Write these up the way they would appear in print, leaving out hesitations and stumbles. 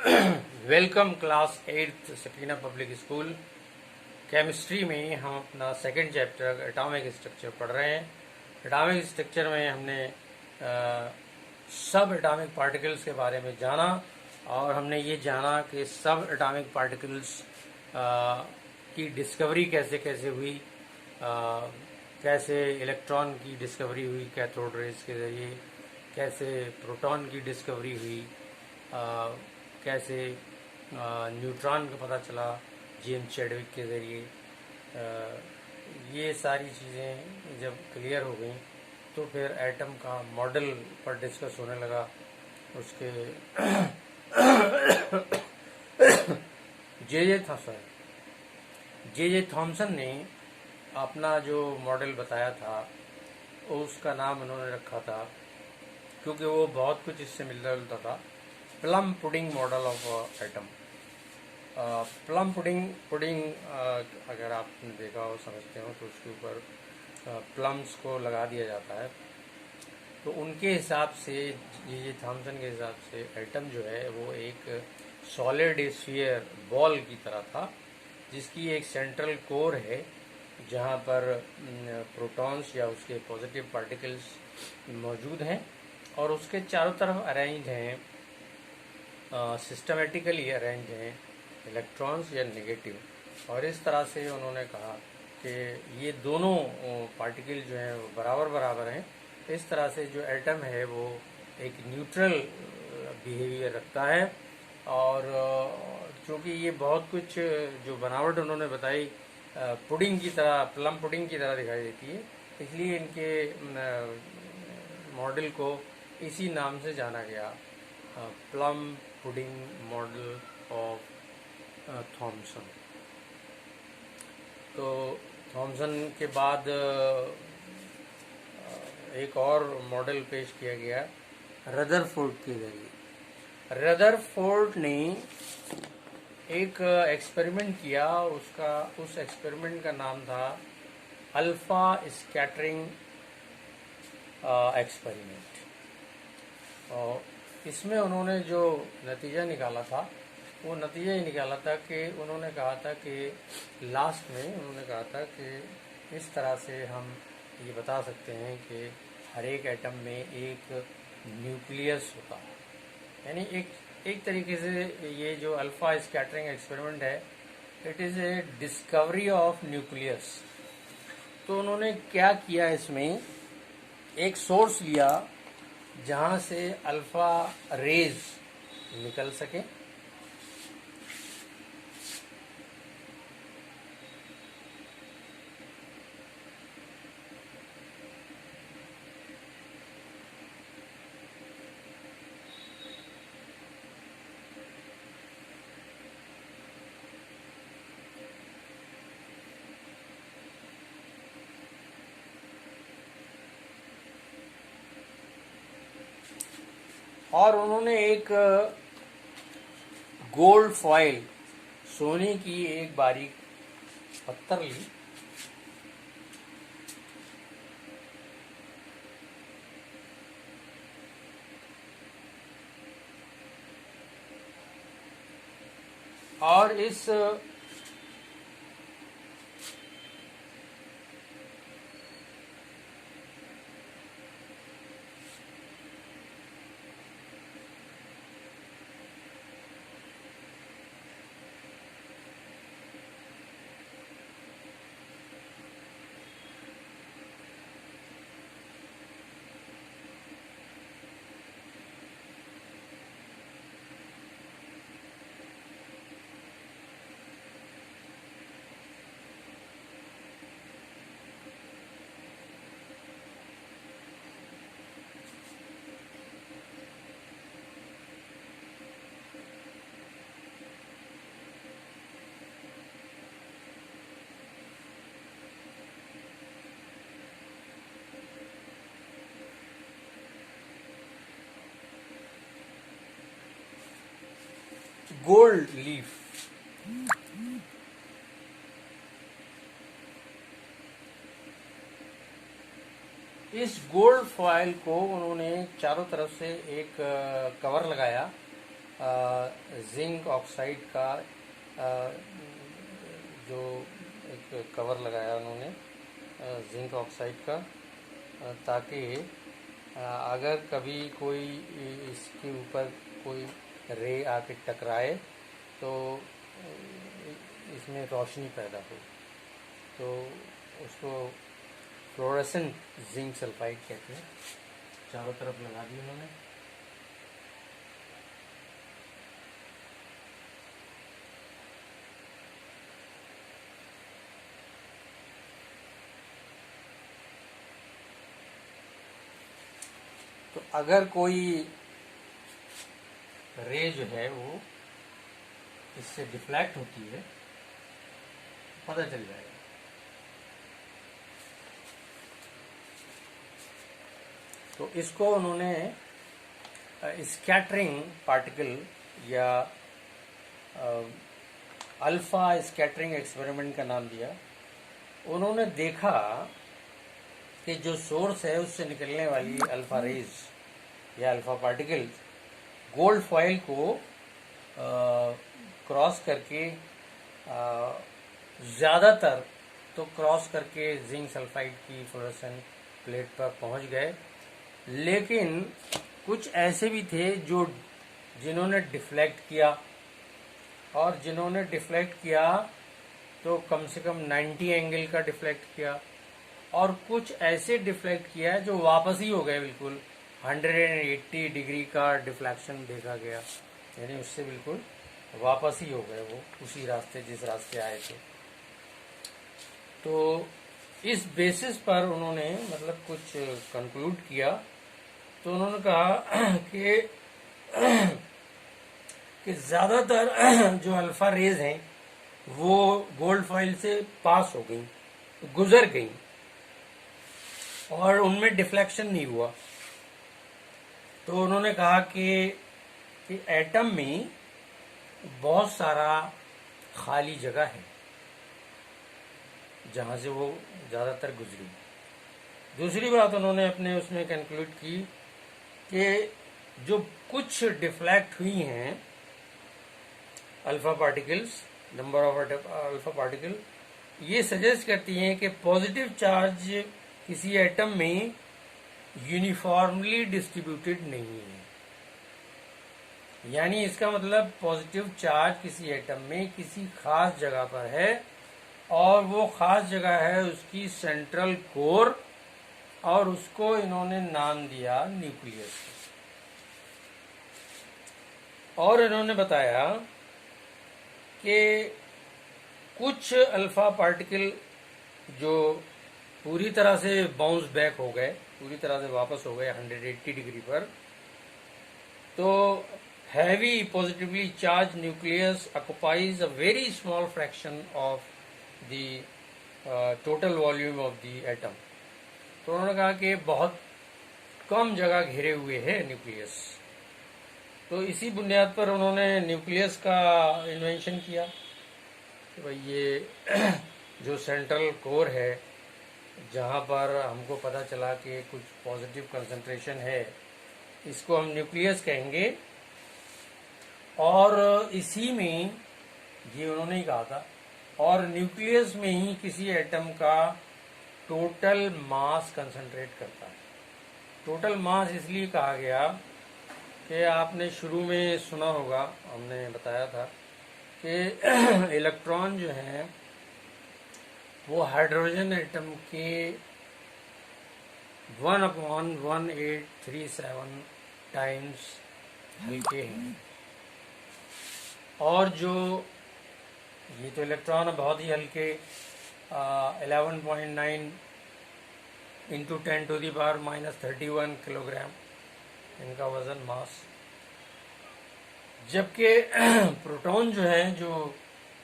Welcome class 8th Sakina public school. Chemistry में हम अपना सेकंड चैप्टर एटॉमिक स्ट्रक्चर पढ़ रहे हैं। एटॉमिक स्ट्रक्चर में हमने सब एटॉमिक पार्टिकल्स के बारे में जाना और हमने ये जाना कि सब एटॉमिक पार्टिकल्स की डिस्कवरी कैसे कैसे हुई, कैसे इलेक्ट्रॉन की डिस्कवरी हुई कैथोड रेज के ज़रिए, कैसे प्रोटॉन की डिस्कवरी हुई, कैसे न्यूट्रॉन का पता चला जेम्स चैडविक के ज़रिए। ये सारी चीज़ें जब क्लियर हो गई तो फिर एटम का मॉडल पर डिस्कस होने लगा। उसके जे थॉमसन ने अपना जो मॉडल बताया था उसका नाम उन्होंने रखा था, क्योंकि वो बहुत कुछ इससे मिलता जुलता था, plum pudding model of atom. Plum pudding अगर आपने देखा हो, समझते हो, तो उसके ऊपर प्लम्स को लगा दिया जाता है। तो उनके हिसाब से, जे थॉमसन के हिसाब से, एटम जो है वो एक सॉलिड स्फीयर बॉल की तरह था, जिसकी एक सेंट्रल कोर है जहाँ पर प्रोटॉन्स या उसके पॉजिटिव पार्टिकल्स मौजूद हैं और उसके चारों तरफ अरेंज हैं, सिस्टमेटिकली अरेंज हैं इलेक्ट्रॉन्स या नेगेटिव। और इस तरह से उन्होंने कहा कि ये दोनों पार्टिकल जो हैं वो बराबर बराबर हैं। इस तरह से जो एटम है वो एक न्यूट्रल बिहेवियर रखता है। और क्योंकि ये बहुत कुछ जो बनावट उन्होंने बताई पुडिंग की तरह, प्लम पुडिंग की तरह दिखाई देती है, इसलिए इनके मॉडल को इसी नाम से जाना गया, plum pudding model of Thomson. तो थॉमसन के बाद एक और मॉडल पेश किया गया रदरफोर्ड के जरिए। रदरफोर्ड ने एक एक्सपेरिमेंट किया, उस एक्सपेरिमेंट का नाम था अल्फा स्कैटरिंग एक्सपेरिमेंट। और इसमें उन्होंने जो नतीजा निकाला था वो नतीजा ये निकाला था कि उन्होंने कहा था कि लास्ट में उन्होंने कहा था कि इस तरह से हम ये बता सकते हैं कि हर एक एटम में एक न्यूक्लियस होता है। यानी एक तरीके से ये जो अल्फा स्कैटरिंग एक्सपेरिमेंट है, it is a discovery of nucleus. तो उन्होंने क्या किया, इसमें एक सोर्स लिया जहाँ से अल्फा रेज निकल सके, और उन्होंने एक गोल्ड फॉइल, सोने की एक बारीक पत्थर ली और इस गोल्ड लीफ, इस गोल्ड फॉइल को उन्होंने चारों तरफ से एक कवर लगाया जिंक ऑक्साइड का जो एक कवर लगाया उन्होंने जिंक ऑक्साइड का, ताकि अगर कभी कोई इसके ऊपर कोई रे आके टकराए तो इसमें रोशनी पैदा हो। तो उसको फ्लोरेसेंट जिंक सल्फाइड कहते हैं। चारों तरफ लगा दी उन्होंने। तो अगर कोई रे जो है वो इससे डिफ्लेक्ट होती है, पता चल जाएगा। तो इसको उन्होंने स्कैटरिंग पार्टिकल या अल्फा स्कैटरिंग एक्सपेरिमेंट का नाम दिया। उन्होंने देखा कि जो सोर्स है उससे निकलने वाली अल्फा रेज या अल्फा पार्टिकल्स गोल्ड फॉइल को क्रॉस करके ज़्यादातर तो क्रॉस करके जिंक सल्फाइड की फ्लोरेसेंट प्लेट पर पहुंच गए, लेकिन कुछ ऐसे भी थे जो जिन्होंने डिफ्लेक्ट किया, और जिन्होंने डिफ्लेक्ट किया तो कम से कम 90 एंगल का डिफ्लेक्ट किया, और कुछ ऐसे डिफ्लेक्ट किया जो वापस ही हो गए, बिल्कुल 180 डिग्री का डिफ्लेक्शन देखा गया, यानी उससे बिल्कुल वापस ही हो गए वो उसी रास्ते जिस रास्ते आए थे। तो इस बेसिस पर उन्होंने मतलब कुछ कंक्लूड किया। तो उन्होंने कहा कि ज़्यादातर जो अल्फा रेज हैं वो गोल्ड फॉइल से पास हो गई, गुजर गई, और उनमें डिफ्लेक्शन नहीं हुआ। तो उन्होंने कहा कि एटम में बहुत सारा खाली जगह है जहां से वो ज़्यादातर गुजरी। दूसरी बात उन्होंने अपने उसमें कंक्लूड की कि जो कुछ डिफ्लेक्ट हुई हैं alpha particles, number of alpha particle, ये सजेस्ट करती हैं कि पॉजिटिव चार्ज किसी एटम में यूनिफॉर्मली डिस्ट्रीब्यूटेड नहीं है। यानी इसका मतलब पॉजिटिव चार्ज किसी एटम में किसी खास जगह पर है, और वो खास जगह है उसकी सेंट्रल कोर, और उसको इन्होंने नाम दिया न्यूक्लियस। और इन्होंने बताया कि कुछ अल्फा पार्टिकल जो पूरी तरह से बाउंस बैक हो गए, पूरी तरह से वापस हो गए 180 डिग्री पर, तो heavy positively charge nucleus occupies a very small fraction of the total volume of the atom. तो उन्होंने कहा कि बहुत कम जगह घेरे हुए है न्यूक्लियस। तो इसी बुनियाद पर उन्होंने न्यूक्लियस का इन्वेंशन किया कि भाई ये जो सेंट्रल कोर है, जहाँ पर हमको पता चला कि कुछ पॉजिटिव कंसंट्रेशन है, इसको हम न्यूक्लियस कहेंगे। और इसी में ये उन्होंने ही कहा था, और न्यूक्लियस में ही किसी एटम का टोटल मास कंसंट्रेट करता है। टोटल मास इसलिए कहा गया कि आपने शुरू में सुना होगा, हमने बताया था कि इलेक्ट्रॉन जो हैं वो हाइड्रोजन एटम के 1/1837 टाइम्स हल्के हैं, और जो ये तो इलेक्ट्रॉन बहुत ही हल्के 11.9 इंटू 10⁻³ किलोग्राम इनका वजन मास। जबकि प्रोटॉन जो हैं, जो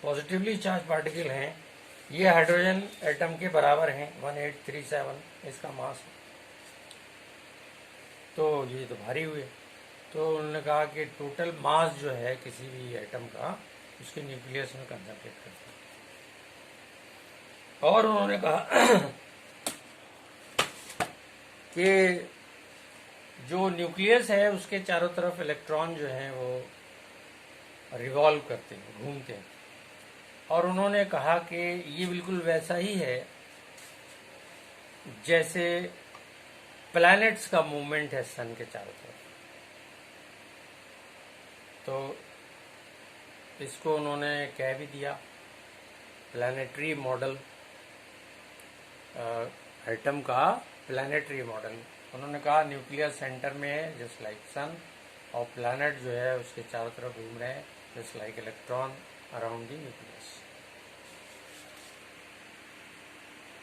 पॉजिटिवली चार्ज पार्टिकल हैं, ये हाइड्रोजन एटम के बराबर हैं, 1837 इसका मास। तो ये तो भारी हुए। तो उन्होंने कहा कि टोटल मास जो है किसी भी एटम का उसके न्यूक्लियस में कंसंट्रेट करता है। और उन्होंने कहा कि जो न्यूक्लियस है उसके चारों तरफ इलेक्ट्रॉन जो हैं वो रिवॉल्व करते हैं, घूमते हैं। और उन्होंने कहा कि ये बिल्कुल वैसा ही है जैसे प्लैनेट्स का मूवमेंट है सन के चारों तरफ। तो इसको उन्होंने कह भी दिया प्लैनेटरी मॉडल, एटम का प्लैनेटरी मॉडल। उन्होंने कहा न्यूक्लियर सेंटर में है जस्ट लाइक सन, और प्लैनेट जो है उसके चारों तरफ घूम रहे हैं just like electron around the nucleus.